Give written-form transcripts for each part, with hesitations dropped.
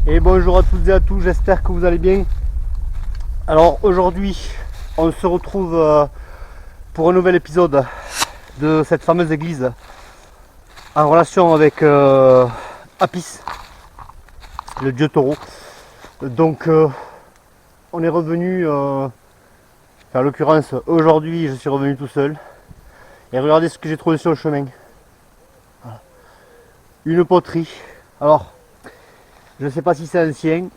Et bonjour à toutes et à tous, j'espère que vous allez bien. Alors aujourd'hui, on se retrouve pour un nouvel épisode de cette fameuse église en relation avec Apis, le dieu taureau. Donc on est revenu, en l'occurrence aujourd'hui je suis revenu tout seul. Et regardez ce que j'ai trouvé sur le chemin. Voilà. Une poterie. Alors, je ne sais pas si c'est ancien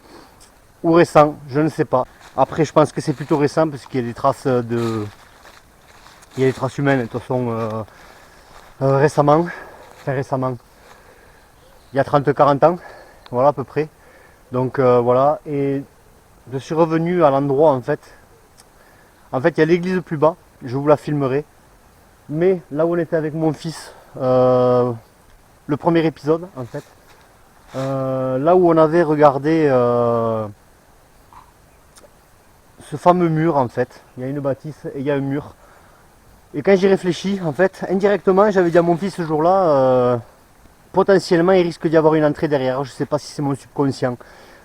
ou récent, je ne sais pas. Après, je pense que c'est plutôt récent parce qu'il y a des traces il y a des traces humaines de toute façon récemment, il y a 30-40 ans, voilà à peu près. Donc voilà, et je suis revenu à l'endroit en fait. En fait, il y a l'église plus bas, je vous la filmerai. Mais là où on était avec mon fils, le premier épisode en fait, là où on avait regardé ce fameux mur en fait, il y a une bâtisse et il y a un mur. Et quand j'y réfléchis, en fait, indirectement, j'avais dit à mon fils ce jour-là, potentiellement il risque d'y avoir une entrée derrière. Je ne sais pas si c'est mon subconscient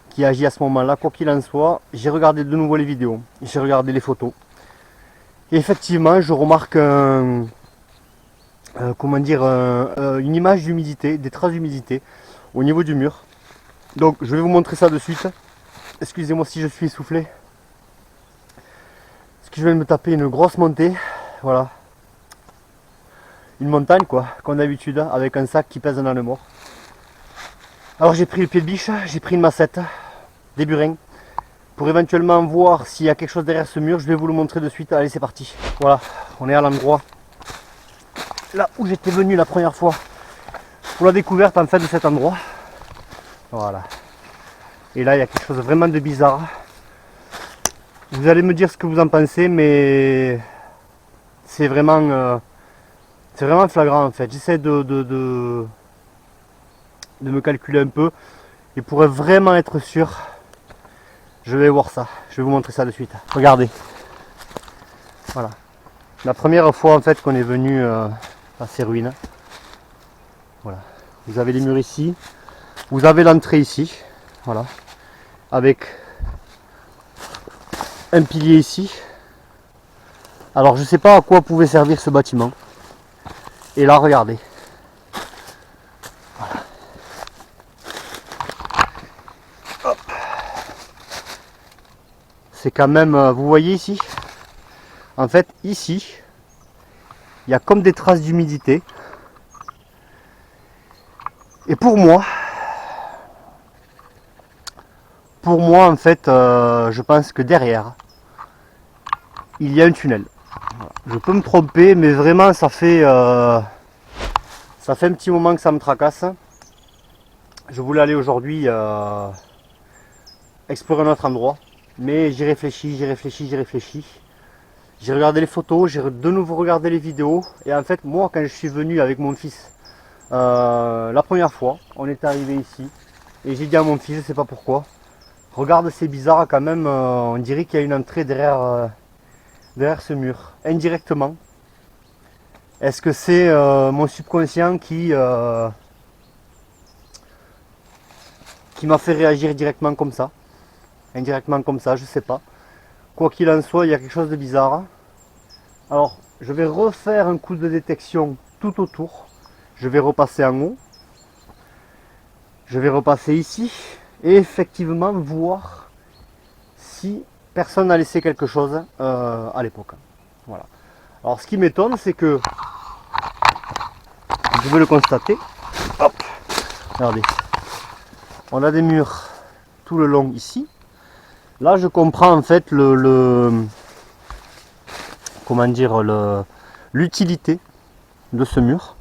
qui agit à ce moment-là. Quoi qu'il en soit, j'ai regardé de nouveau les vidéos, j'ai regardé les photos. Et effectivement, je remarque comment dire, une image d'humidité, des traces d'humidité au niveau du mur. Donc je vais vous montrer ça de suite. Excusez-moi si je suis essoufflé. Parce que je viens de me taper une grosse montée. Voilà. Une montagne quoi, comme d'habitude, avec un sac qui pèse un âne mort. Alors j'ai pris le pied de biche, j'ai pris une massette, des burins, pour éventuellement voir s'il y a quelque chose derrière ce mur. Je vais vous le montrer de suite. Allez, c'est parti. Voilà, on est à l'endroit là où j'étais venu la première fois pour la découverte en fait de cet endroit. Voilà. Et là il y a quelque chose vraiment de bizarre. Vous allez me dire ce que vous en pensez, mais c'est vraiment flagrant en fait. J'essaie de me calculer un peu. Et pour vraiment être sûr, je vais voir ça. Je vais vous montrer ça de suite. Regardez. Voilà. La première fois en fait qu'on est venu à ces ruines. Voilà. Vous avez les murs ici. Vous avez l'entrée ici. Voilà. Avec un pilier ici. Alors je sais pas à quoi pouvait servir ce bâtiment. Et là regardez. Voilà. Hop. C'est quand même, vous voyez ici, en fait ici, il y a comme des traces d'humidité. Et pour moi en fait, je pense que derrière, il y a un tunnel. Voilà. Je peux me tromper, mais vraiment ça fait un petit moment que ça me tracasse. Je voulais aller aujourd'hui explorer un autre endroit, mais j'y réfléchis. J'ai regardé les photos, j'ai de nouveau regardé les vidéos, et en fait moi quand je suis venu avec mon fils la première fois, on est arrivé ici, et j'ai dit à mon fils, je sais pas pourquoi, regarde c'est bizarre quand même, on dirait qu'il y a une entrée derrière ce mur, indirectement. Est-ce que c'est mon subconscient qui m'a fait réagir directement comme ça, indirectement comme ça, je sais pas. Quoi qu'il en soit, il y a quelque chose de bizarre. Alors, je vais refaire un coup de détection tout autour. Je vais repasser en haut. Je vais repasser ici. Et effectivement, voir si personne n'a laissé quelque chose à l'époque. Voilà. Alors, ce qui m'étonne, c'est que je veux le constater. Hop. Regardez. On a des murs tout le long ici. Là, je comprends en fait comment dire, l'utilité de ce mur.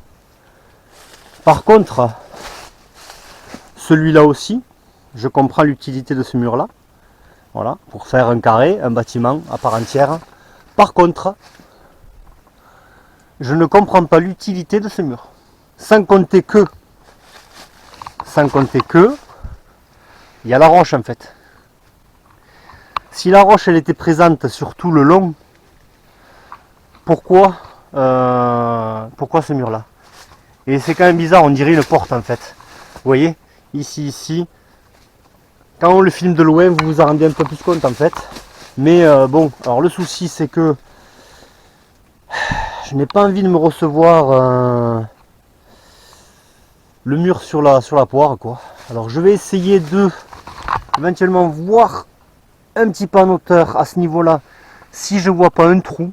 Par contre, celui-là aussi, je comprends l'utilité de ce mur-là. Voilà, pour faire un carré, un bâtiment à part entière. Par contre, je ne comprends pas l'utilité de ce mur. Sans compter que, il y a la roche en fait. Si la roche elle était présente sur tout le long, pourquoi ce mur là? Et c'est quand même bizarre, on dirait une porte en fait. Vous voyez, ici, Quand on le filme de loin, vous vous en rendez un peu plus compte en fait. Mais bon, alors le souci c'est que je n'ai pas envie de me recevoir le mur sur la poire quoi. Alors je vais essayer de éventuellement voir un petit peu en hauteur à ce niveau là si je vois pas un trou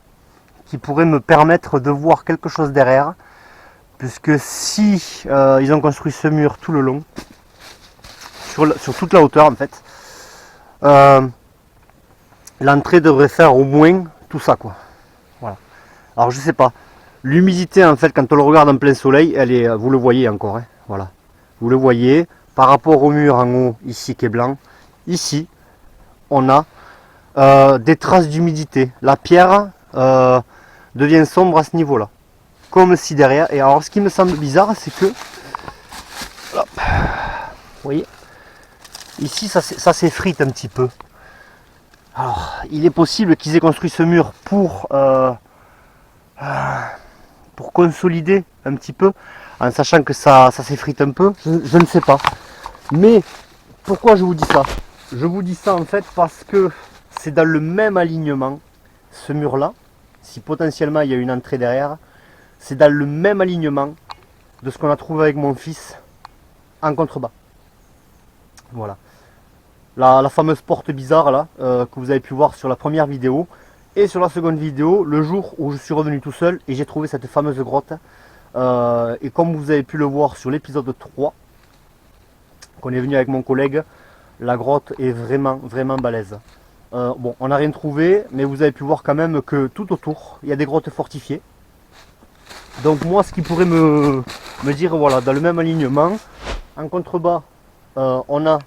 qui pourrait me permettre de voir quelque chose derrière, puisque si ils ont construit ce mur tout le long sur toute la hauteur en fait, l'entrée devrait faire au moins tout ça quoi. Voilà. Alors je sais pas, l'humidité en fait quand on le regarde en plein soleil, elle est, vous le voyez encore, hein, voilà, vous le voyez par rapport au mur en haut ici qui est blanc, ici on a des traces d'humidité. La pierre devient sombre à ce niveau là, comme si derrière, et alors ce qui me semble bizarre c'est que hop, vous voyez ici ça s'effrite un petit peu. Alors il est possible qu'ils aient construit ce mur pour consolider un petit peu, en sachant que ça s'effrite un peu, je ne sais pas. Mais pourquoi je vous dis ça? Je vous dis ça en fait parce que c'est dans le même alignement, ce mur là, si potentiellement il y a une entrée derrière, c'est dans le même alignement de ce qu'on a trouvé avec mon fils en contrebas. Voilà. La fameuse porte bizarre là, que vous avez pu voir sur la première vidéo, et sur la seconde vidéo, le jour où je suis revenu tout seul et j'ai trouvé cette fameuse grotte. Et comme vous avez pu le voir sur l'épisode 3, qu'on est venu avec mon collègue, la grotte est vraiment balèze. Bon, on n'a rien trouvé, mais vous avez pu voir quand même que tout autour, il y a des grottes fortifiées. Donc moi, ce qui pourrait me dire, voilà, dans le même alignement, en contrebas, on a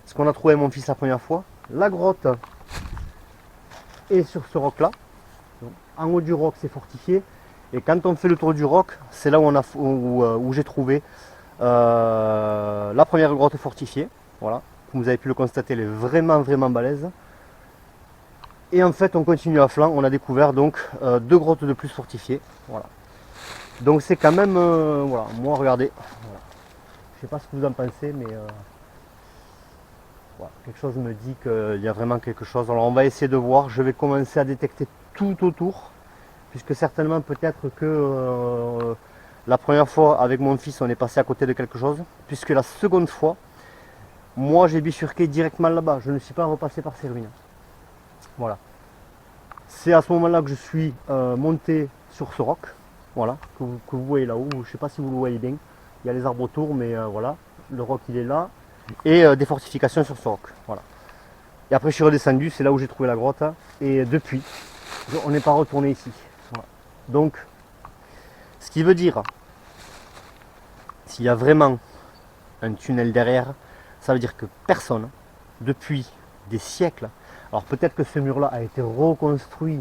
ce qu'on a trouvé avec mon fils la première fois. La grotte est sur ce roc là. En haut du roc, c'est fortifié. Et quand on fait le tour du roc, c'est là où j'ai trouvé la première grotte fortifiée. Voilà, comme vous avez pu le constater, elle est vraiment balèze. Et en fait, on continue à flanc, on a découvert donc deux grottes de plus fortifiées. Voilà. Donc c'est quand même, voilà, moi regardez, voilà. Je sais pas ce que vous en pensez, mais voilà, quelque chose me dit qu'il y a vraiment quelque chose. Alors on va essayer de voir, je vais commencer à détecter tout autour, puisque certainement peut-être que la première fois avec mon fils on est passé à côté de quelque chose, puisque la seconde fois, moi j'ai bifurqué directement là-bas, je ne suis pas repassé par ces ruines. Voilà. C'est à ce moment-là que je suis monté sur ce roc, voilà, que vous voyez là-haut. Je ne sais pas si vous le voyez bien. Il y a les arbres autour, mais voilà, le roc il est là. Et des fortifications sur ce roc. Voilà. Et après je suis redescendu, c'est là où j'ai trouvé la grotte. Et depuis, on n'est pas retourné ici. Voilà. Donc, ce qui veut dire, s'il y a vraiment un tunnel derrière, ça veut dire que personne, depuis des siècles, alors peut-être que ce mur-là a été reconstruit,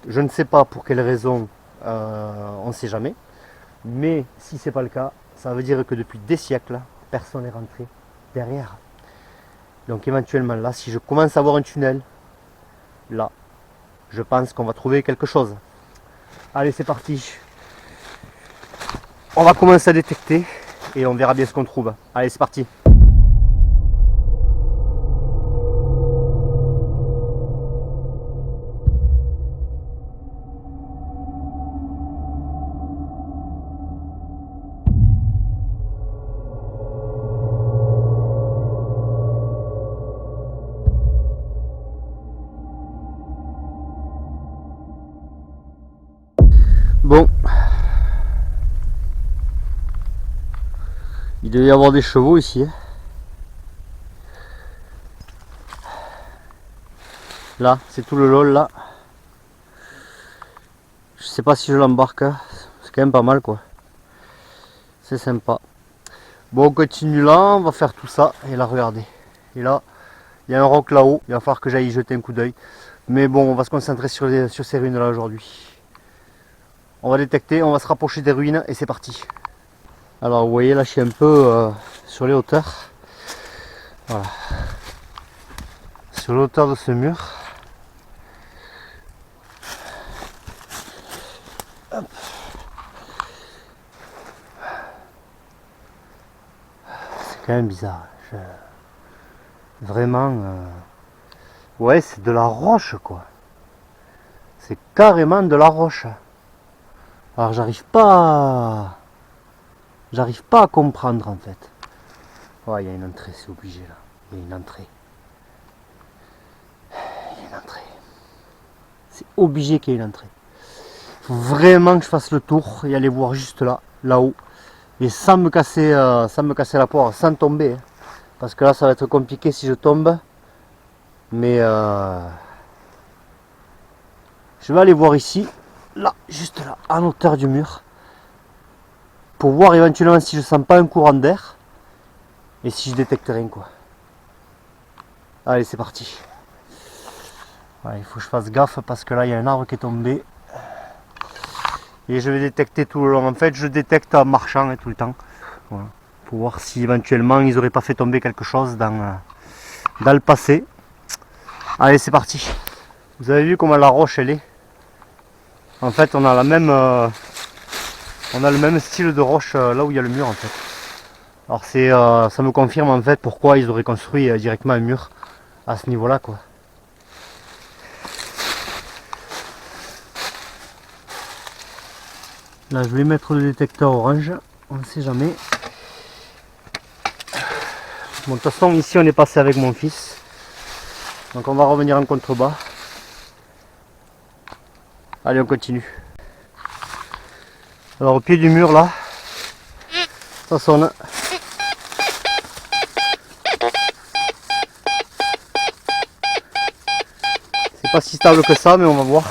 je ne sais pas pour quelle raison, on ne sait jamais. Mais si ce n'est pas le cas, ça veut dire que depuis des siècles, personne n'est rentré derrière. Donc éventuellement là, si je commence à voir un tunnel, là, je pense qu'on va trouver quelque chose. Allez, c'est parti. On va commencer à détecter et on verra bien ce qu'on trouve. Allez, c'est parti. Bon, il devait y avoir des chevaux ici. Là, c'est tout le lol là. Je sais pas si je l'embarque, c'est quand même pas mal quoi. C'est sympa. Bon, on continue là, on va faire tout ça. Et là, regardez. Et là, il y a un roc là-haut. Il va falloir que j'aille y jeter un coup d'œil. Mais bon, on va se concentrer sur ces ruines là aujourd'hui. On va détecter, on va se rapprocher des ruines et c'est parti. Alors vous voyez là je suis un peu sur les hauteurs. Voilà. Sur la hauteur de ce mur. Hop. C'est quand même bizarre. Vraiment, ouais, c'est de la roche quoi. C'est carrément de la roche. Alors j'arrive pas à comprendre en fait. Ouais, il y a une entrée, c'est obligé là. Il y a une entrée. Il y a une entrée. C'est obligé qu'il y ait une entrée. Il faut vraiment que je fasse le tour et aller voir juste là, là-haut. Et sans me casser la poire, sans tomber. Hein. Parce que là, ça va être compliqué si je tombe. Mais je vais aller voir ici, là, juste là, en hauteur du mur. Pour voir éventuellement si je sens pas un courant d'air. Et si je détecte rien quoi. Allez, c'est parti. Ouais, il faut que je fasse gaffe parce que là, il y a un arbre qui est tombé. Et je vais détecter tout le long. En fait, je détecte en marchant tout le temps. Voilà. Pour voir si éventuellement ils n'auraient pas fait tomber quelque chose dans le passé. Allez, c'est parti. Vous avez vu comment la roche elle est. En fait, on a le même style de roche là où il y a le mur en fait. Alors ça me confirme en fait pourquoi ils auraient construit directement un mur à ce niveau-là quoi. Là, je vais mettre le détecteur orange. On ne sait jamais. Bon, de toute façon, ici, on est passé avec mon fils. Donc, on va revenir en contrebas. Allez, on continue. Alors, au pied du mur, là, ça sonne. C'est pas si stable que ça, mais on va voir.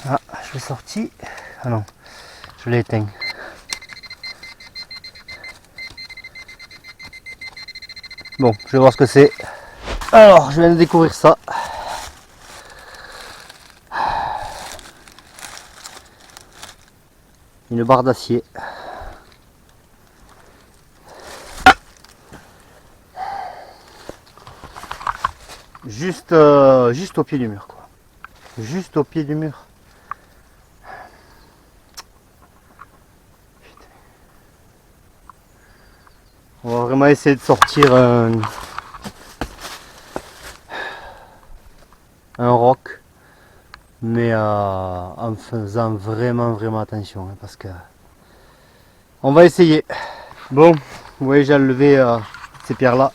Ah, je l'ai sorti. Ah non, je l'ai éteint. Bon, je vais voir ce que c'est. Alors, je viens de découvrir ça. Une barre d'acier. Juste au pied du mur, quoi. Juste au pied du mur. On va vraiment essayer de sortir un roc, mais en faisant vraiment attention, hein, parce que on va essayer. Bon, vous voyez, j'ai enlevé ces pierres là.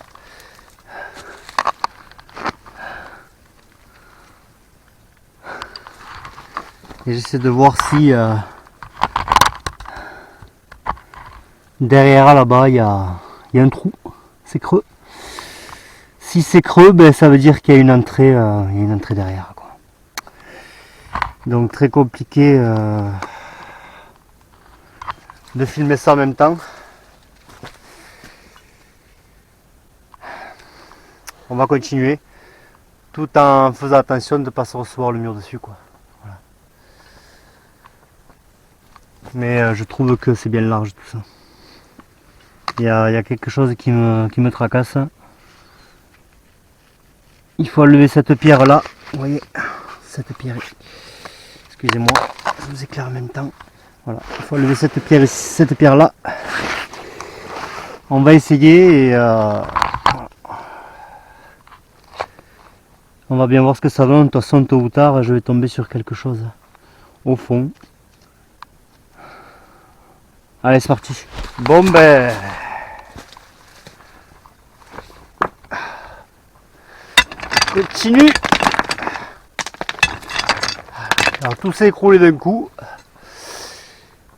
Et j'essaie de voir si derrière là-bas il y a un trou, c'est creux. Si c'est creux, ben, ça veut dire qu'il y a une entrée, derrière, quoi. Donc très compliqué de filmer ça en même temps. On va continuer tout en faisant attention de ne pas se recevoir le mur dessus, quoi. Voilà. Mais je trouve que c'est bien large tout ça. Il y a quelque chose qui me tracasse. Il faut enlever cette pierre là. Vous voyez, cette pierre. Excusez-moi, je vous éclaire en même temps. Voilà, il faut enlever cette pierre là. On va essayer et on va bien voir ce que ça donne. De toute façon, tôt ou tard, je vais tomber sur quelque chose au fond. Allez, c'est parti. Bon ben, continue. Alors, tout s'est écroulé d'un coup.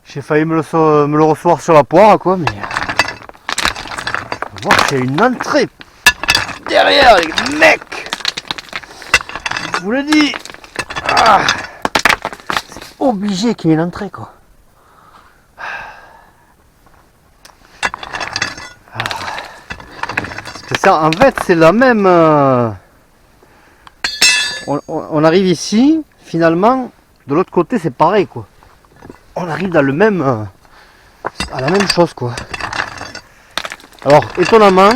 J'ai failli me le recevoir sur la poire, quoi, mais on va voir qu'il y a une entrée derrière, les mecs. Je vous le dis. Ah, c'est obligé qu'il y ait une entrée, quoi. Parce que ça, en fait, c'est la même. On arrive ici, finalement, de l'autre côté, c'est pareil, quoi. On arrive dans le même à la même chose quoi. Alors étonnamment,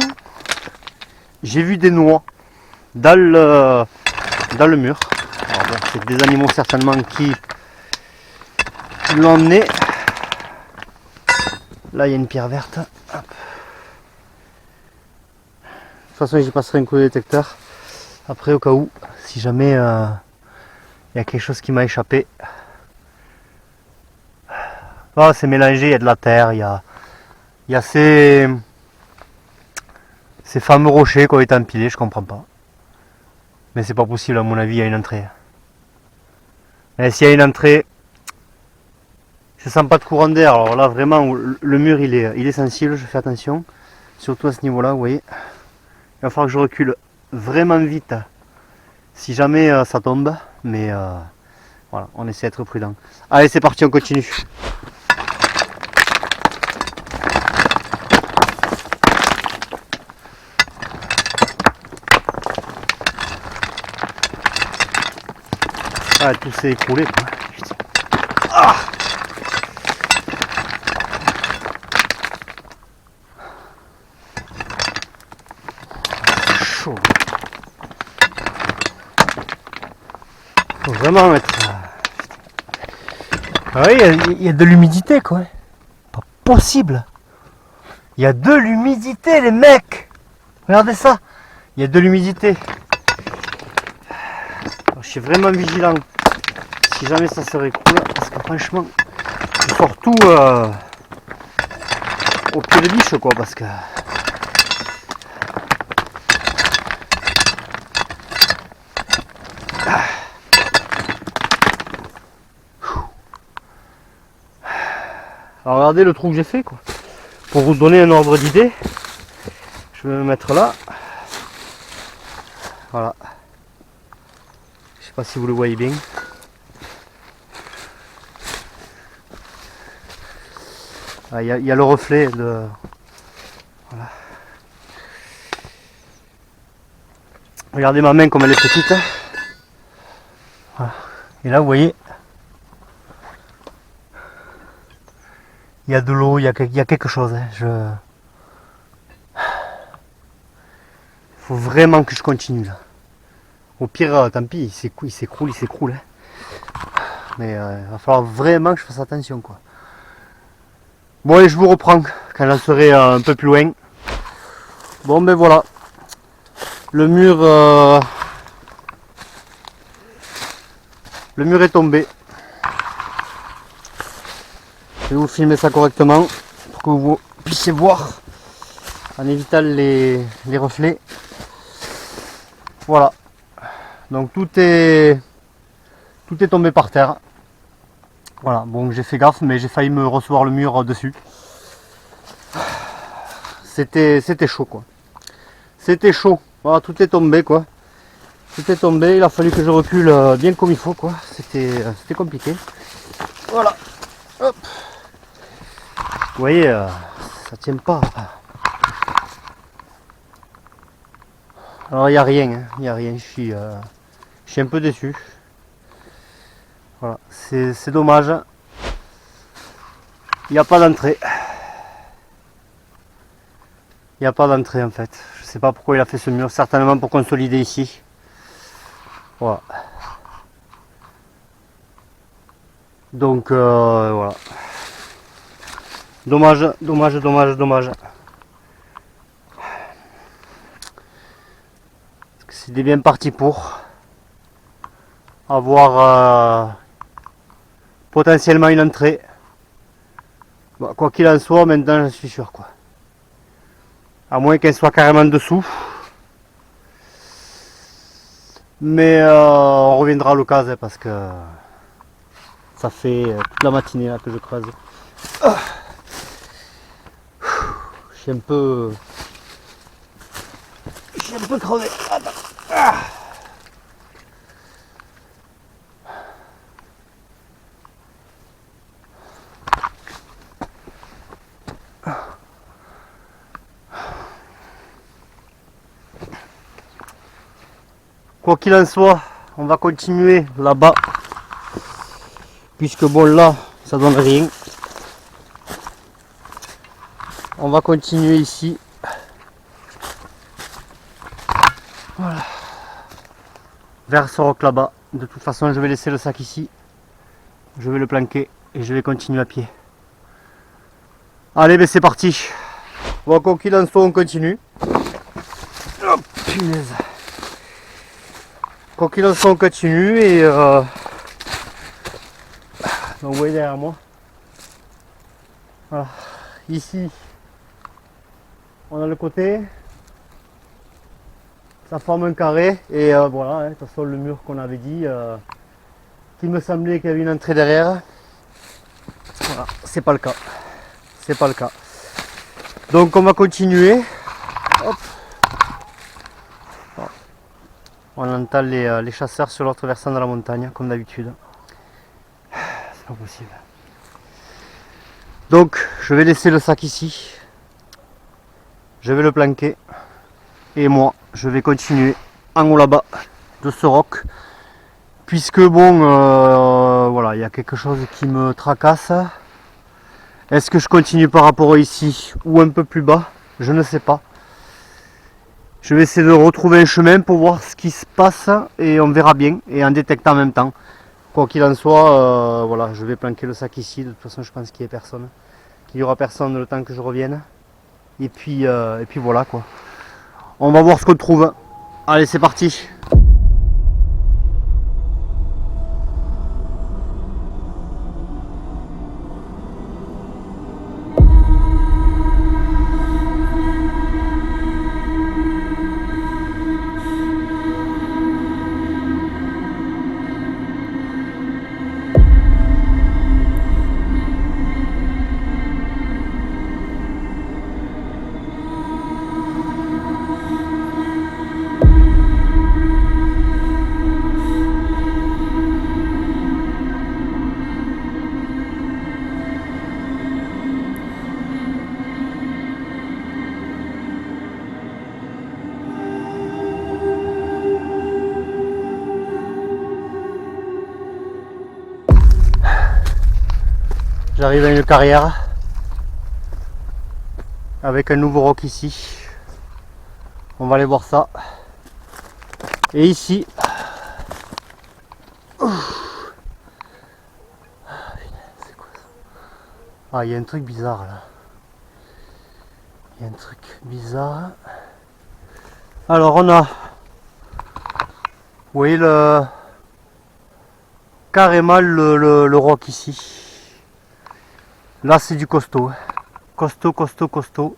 j'ai vu des noix dans le mur. Alors bon, c'est des animaux certainement qui l'ont emmené. Là il y a une pierre verte. Hop. De toute façon j'y passerai un coup de détecteur. Après au cas où, si jamais il y a quelque chose qui m'a échappé. Oh, c'est mélangé, il y a de la terre, il y a ces fameux rochers qui ont été empilés, je comprends pas. Mais c'est pas possible, à mon avis, il y a une entrée. Et s'il y a une entrée, je sens pas de courant d'air. Alors là, vraiment, le mur il est sensible, je fais attention. Surtout à ce niveau-là, vous voyez. Il va falloir que je recule vraiment vite si jamais ça tombe. Mais voilà, on essaie d'être prudent. Allez, c'est parti, on continue. Ah, tout s'est écroulé quoi. Ah, chaud. Faut vraiment mettre. Ah oui, il y a de l'humidité quoi. Pas possible. Il y a de l'humidité les mecs. Regardez ça. Il y a de l'humidité. Je suis vraiment vigilant. Si jamais ça serait cool, parce que franchement, je sors tout au pied de biche quoi, parce que alors regardez le trou que j'ai fait quoi. Pour vous donner un ordre d'idée, je vais me mettre là. Voilà. Je sais pas si vous le voyez bien. Il y a le reflet de. Voilà. Regardez ma main comme elle est petite. Voilà. Et là vous voyez, il y a de l'eau, il y a quelque chose. Hein. Faut vraiment que je continue là. Au pire, tant pis, il s'écroule. Hein. Mais il va falloir vraiment que je fasse attention quoi. Bon allez, je vous reprends quand j'en serai un peu plus loin. Bon ben voilà. Le mur est tombé. Je vais vous filmer ça correctement pour que vous puissiez voir en évitant les reflets. Voilà. Donc tout est tombé par terre. Voilà, bon j'ai fait gaffe mais j'ai failli me recevoir le mur dessus. C'était chaud quoi. C'était chaud. Voilà, tout est tombé quoi. Tout est tombé, il a fallu que je recule bien comme il faut quoi. C'était compliqué. Voilà. Hop. Vous voyez, ça tient pas. Alors il n'y a rien, hein. Il n'y a rien, je suis un peu déçu. Voilà, c'est dommage. Il n'y a pas d'entrée. Il n'y a pas d'entrée en fait. Je sais pas pourquoi il a fait ce mur, certainement pour consolider ici. Voilà. Donc voilà. Dommage. C'était bien parti pour avoir potentiellement une entrée. Bon, quoi qu'il en soit, maintenant je suis sûr quoi. À moins qu'elle soit carrément dessous. Mais on reviendra à l'occasion parce que ça fait toute la matinée là que je creuse. Je suis un peu crevé. Quoi qu'il en soit, on va continuer là-bas. Puisque bon là, ça donne rien. On va continuer ici. Voilà. Vers ce roc là-bas. De toute façon, je vais laisser le sac ici. Je vais le planquer et je vais continuer à pied. Allez, ben c'est parti. Bon, quoi qu'il en soit, on continue. Oh, punaise. Quoi qu'il en soit, on continue et donc vous voyez derrière moi. Voilà. Ici, on a le côté. Ça forme un carré et voilà, hein, de toute façon le mur qu'on avait dit, qu'il me semblait qu'il y avait une entrée derrière. Voilà, c'est pas le cas. C'est pas le cas. Donc on va continuer. Hop. On entend les chasseurs sur l'autre versant de la montagne, comme d'habitude. C'est pas possible. Donc je vais laisser le sac ici. Je vais le planquer. Et moi, je vais continuer en haut là-bas de ce roc. Puisque bon, voilà, il y a quelque chose qui me tracasse. Est-ce que je continue par rapport à ici ou un peu plus bas? Je ne sais pas. Je vais essayer de retrouver un chemin pour voir ce qui se passe et on verra bien. Et en détectant en même temps. Quoi qu'il en soit, voilà, je vais planquer le sac ici. De toute façon, je pense qu'il n'y a personne. Qu'il n'y aura personne le temps que je revienne. Et puis voilà quoi. On va voir ce qu'on trouve. Allez, c'est parti. J'arrive à une carrière avec un nouveau roc ici. On va aller voir ça. Et ici, c'est quoi ça? Ah, il y a un truc bizarre là. Il y a un truc bizarre. Alors on a, vous voyez carrément le roc ici. Là c'est du costaud. Costaud, costaud, costaud.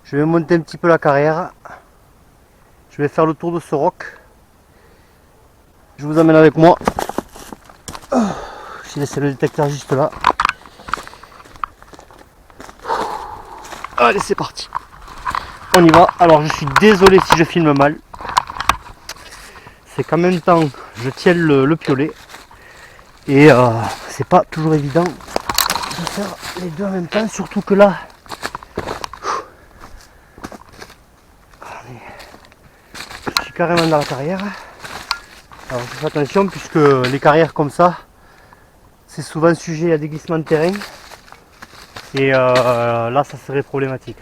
Je vais monter un petit peu la carrière. Je vais faire le tour de ce roc. Je vous emmène avec moi. J'ai laissé le détecteur juste là. Allez, c'est parti. On y va. Alors je suis désolé si je filme mal. C'est qu'en même temps je tiens le piolet. Et c'est pas toujours évident de faire les deux en même temps, surtout que là, je suis carrément dans la carrière. Alors je fais attention puisque les carrières comme ça, c'est souvent sujet à des glissements de terrain. Et là, ça serait problématique.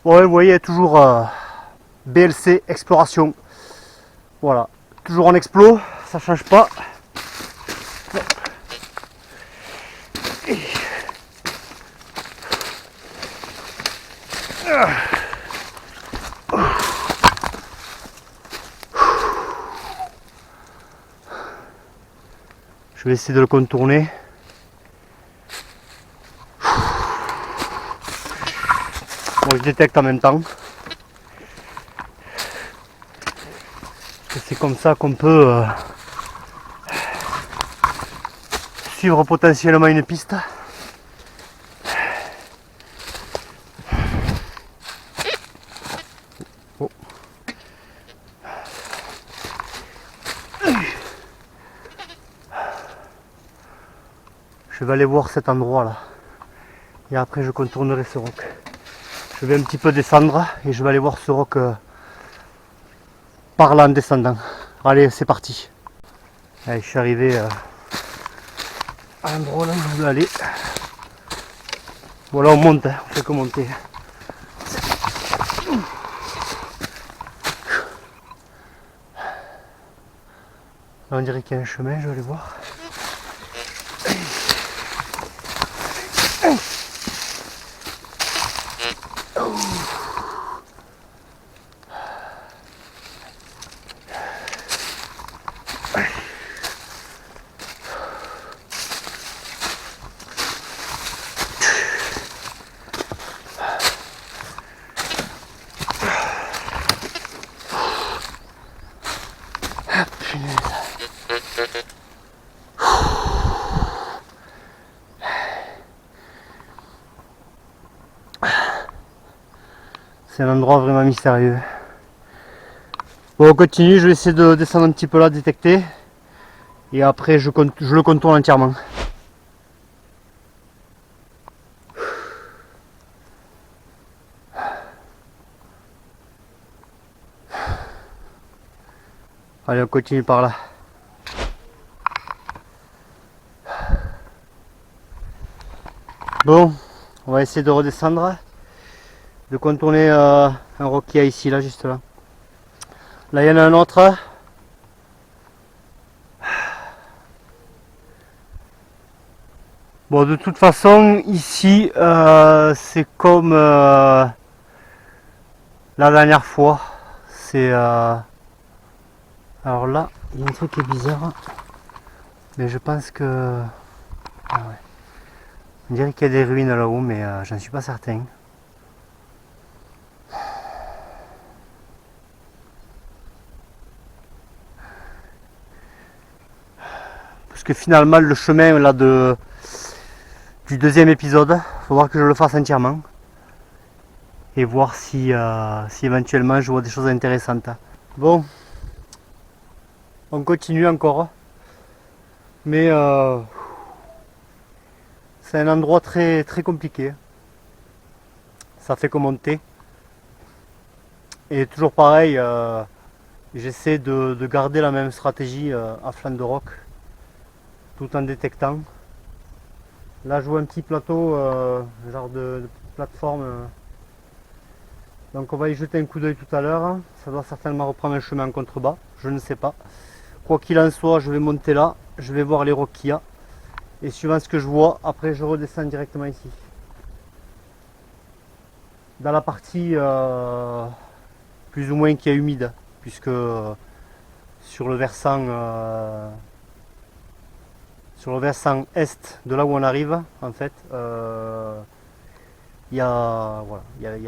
Bon, vous voyez, toujours BLC Exploration. Voilà, toujours en explo, ça change pas. Je vais essayer de le contourner. Bon, je détecte en même temps. C'est comme ça qu'on peut suivre potentiellement une piste. Oh. Je vais aller voir cet endroit là et après je contournerai ce roc. Je vais un petit peu descendre et je vais aller voir ce roc par là en descendant. Allez, c'est parti. Allez, je suis arrivé à l'endroit là où je veux aller. Voilà, on monte, hein, on fait que monter. Là, on dirait qu'il y a un chemin, je vais aller voir. C'est un endroit vraiment mystérieux. Bon, on continue, je vais essayer de descendre un petit peu là, détecter. Et après, je le contourne entièrement. Allez, on continue par là. Bon, on va essayer de redescendre, de contourner un roc qu'il y a ici, là, juste là. Là, il y en a un autre. Bon, de toute façon, ici, c'est comme la dernière fois. C'est... Alors là, il y a un truc qui est bizarre. Mais je pense que... Ah ouais. On dirait qu'il y a des ruines là-haut, mais j'en suis pas certain. Parce que finalement, le chemin là du deuxième épisode, il faut voir que je le fasse entièrement. Et voir si éventuellement je vois des choses intéressantes. Bon, on continue encore. Mais c'est un endroit très, très compliqué. Ça fait que monter. Et toujours pareil, j'essaie de garder la même stratégie à flanc de roc, tout en détectant. Là je vois un petit plateau, genre de plateforme. Donc on va y jeter un coup d'œil tout à l'heure. Ça doit certainement reprendre un chemin en contrebas, je ne sais pas. Quoi qu'il en soit, je vais monter là, je vais voir les rocs qu'il y a. Et suivant ce que je vois, après je redescends directement ici. Dans la partie plus ou moins qui est humide, puisque sur le versant est de là où on arrive, en fait, il y a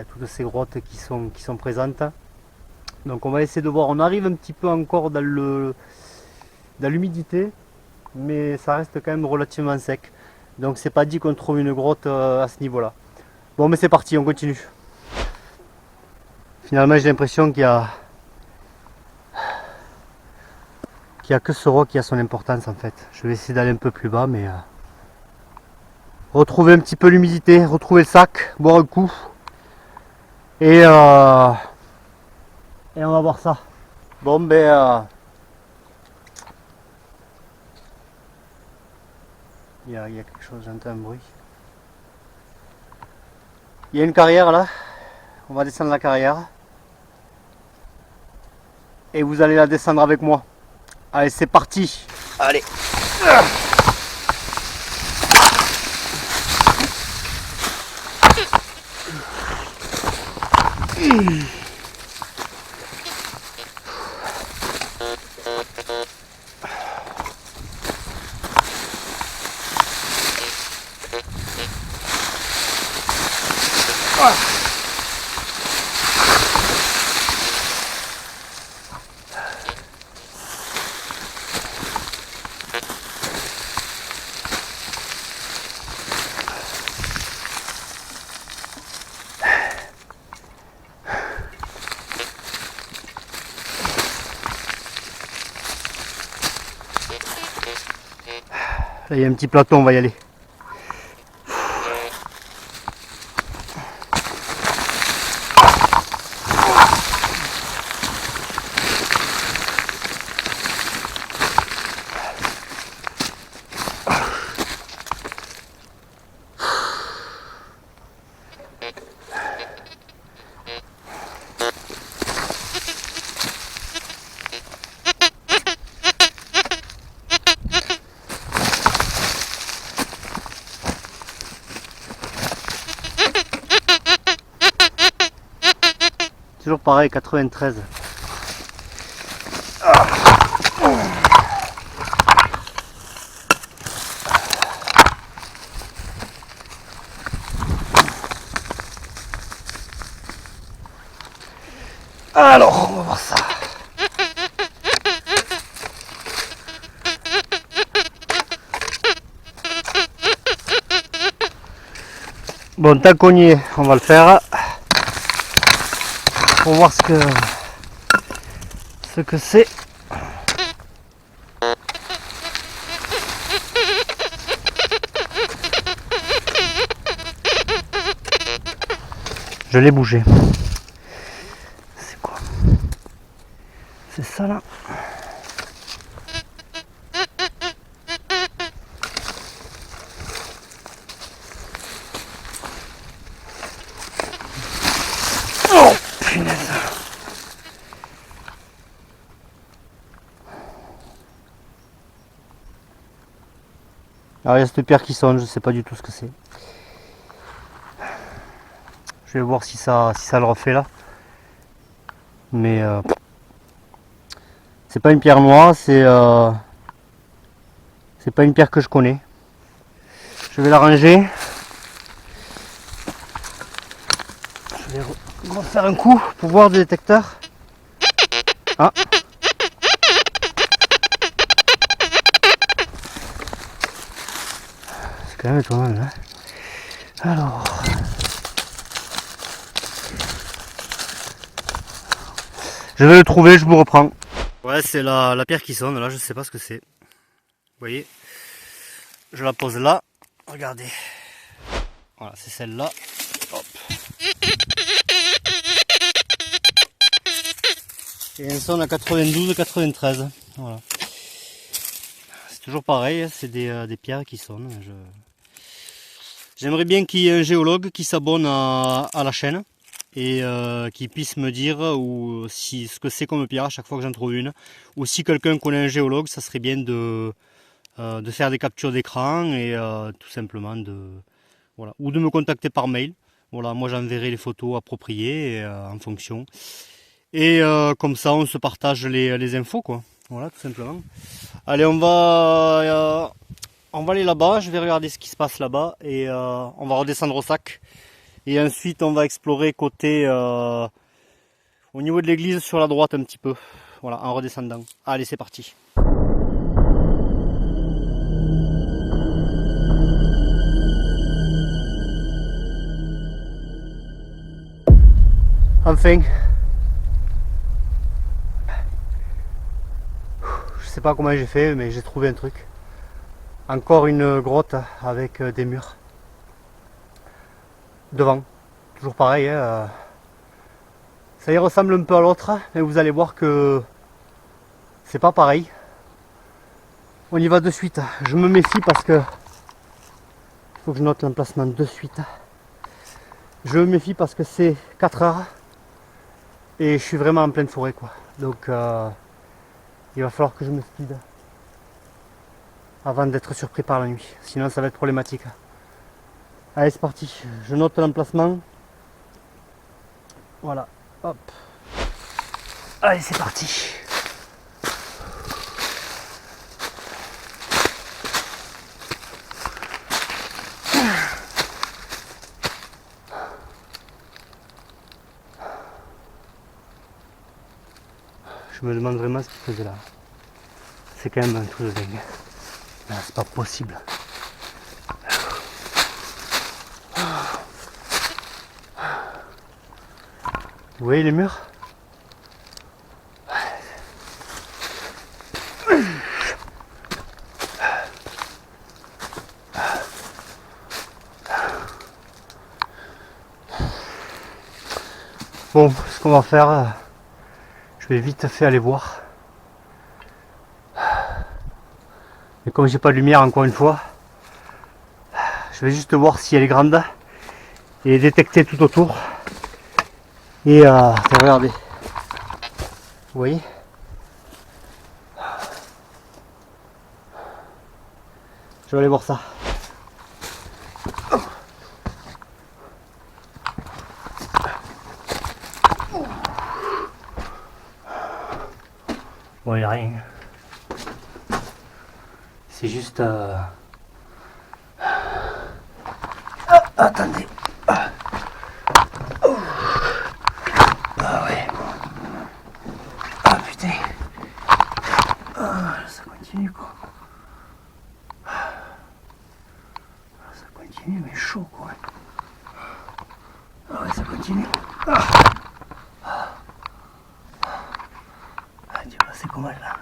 toutes ces grottes qui sont présentes. Donc on va essayer de voir, on arrive un petit peu encore dans l'humidité, mais ça reste quand même relativement sec. Donc c'est pas dit qu'on trouve une grotte à ce niveau là. Bon, mais c'est parti, on continue. Finalement j'ai l'impression qu'il y a que ce roc qui a son importance en fait. Je vais essayer d'aller un peu plus bas, mais retrouver un petit peu l'humidité, retrouver le sac, boire un coup et on va voir ça. Bon ben il y a quelque chose, j'entends un bruit. Il y a une carrière là, on va descendre la carrière et vous allez la descendre avec moi. Allez, c'est parti. Allez. Là, il y a un petit plateau, on va y aller. Toujours pareil, 93. Alors, on va voir ça. Bon, tant qu'on y est, on va le faire. Pour voir ce que c'est. Je l'ai bougé. C'est quoi? C'est ça là. Oh punaise. Alors il y a cette pierre qui sonne, je sais pas du tout ce que c'est. Je vais voir si ça le refait là. Mais c'est pas une pierre noire, c'est pas une pierre que je connais. Je vais la ranger. Je vais refaire un coup pour voir le détecteur. Ah. C'est quand même étonnant là. Alors. Je vais le trouver, je vous reprends. Ouais, c'est la pierre qui sonne, là, je sais pas ce que c'est. Vous voyez, je la pose là, regardez. Voilà, c'est celle-là. Hop. Et elle sonne à 92-93. Voilà. C'est toujours pareil, c'est des pierres qui sonnent. J'aimerais bien qu'il y ait un géologue qui s'abonne à la chaîne et qui puisse me dire ce que c'est comme pierre à chaque fois que j'en trouve une. Ou si quelqu'un connaît un géologue, ça serait bien de faire des captures d'écran et tout simplement voilà, ou de me contacter par mail. Voilà, moi j'enverrai les photos appropriées en fonction. Et comme ça on se partage les infos quoi. Voilà, tout simplement. Allez, on va aller là-bas, je vais regarder ce qui se passe là-bas et on va redescendre au sac. Et ensuite on va explorer côté au niveau de l'église sur la droite un petit peu. Voilà, en redescendant. Allez, c'est parti. Enfin, je sais pas comment j'ai fait, mais j'ai trouvé un truc. Encore une grotte avec des murs devant. Toujours pareil, hein, ça y ressemble un peu à l'autre, mais vous allez voir que c'est pas pareil. On y va de suite. Je me méfie parce que il faut que je note l'emplacement de suite. Je me méfie parce que c'est 4 heures et je suis vraiment en pleine forêt quoi. Donc il va falloir que je me speed avant d'être surpris par la nuit. Sinon ça va être problématique. Allez, c'est parti. Je note l'emplacement. Voilà. Hop. Allez, c'est parti. Je me demande vraiment ce qu'il faisait là. C'est quand même un truc de dingue. Non, c'est pas possible. Vous voyez les murs? Bon, ce qu'on va faire, je vais vite fait aller voir. Mais comme j'ai pas de lumière encore une fois, je vais juste voir si elle est grande et détecter tout autour. Et regardez, vous voyez, je vais aller voir ça. Bon, il n'y a rien. C'est juste... Ah, attendez. Ah. Oh. Ah ouais. Ah putain. Ah, ça continue quoi. Ça continue mais chaud quoi. Ah ouais, ça continue. Ah. Ah, tu vois, c'est comment là.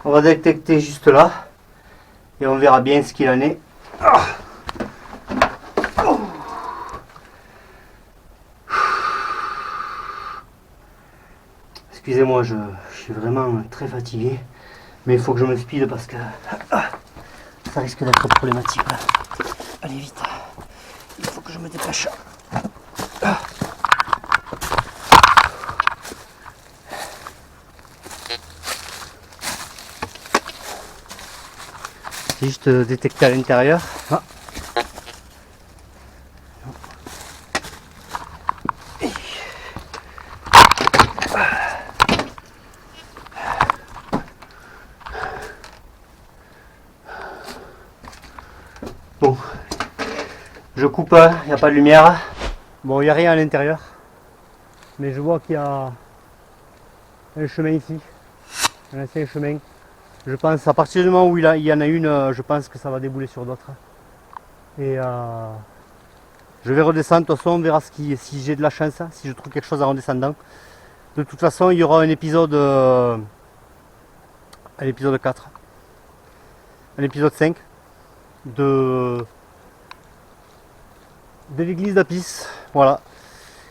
On va détecter juste là et on verra bien ce qu'il en est. Ah. Oh. Excusez-moi, je suis vraiment très fatigué, mais il faut que je me speed parce que ça risque d'être problématique là. Allez vite, il faut que je me dépêche. C'est juste détecter à l'intérieur. Ah. Bon, je coupe, il n'y a pas de lumière. Bon, il n'y a rien à l'intérieur. Mais je vois qu'il y a un chemin ici. Un ancien chemin. Je pense à partir du moment où il y en a une, je pense que ça va débouler sur d'autres. Et je vais redescendre, de toute façon on verra si j'ai de la chance, si je trouve quelque chose en redescendant. De toute façon il y aura un épisode à l'épisode 4, à l'épisode 5 de l'église d'Apis. Voilà.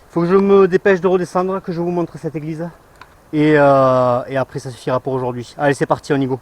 Il faut que je me dépêche de redescendre, que je vous montre cette église. Et après ça suffira pour aujourd'hui. Allez, c'est parti, on y go.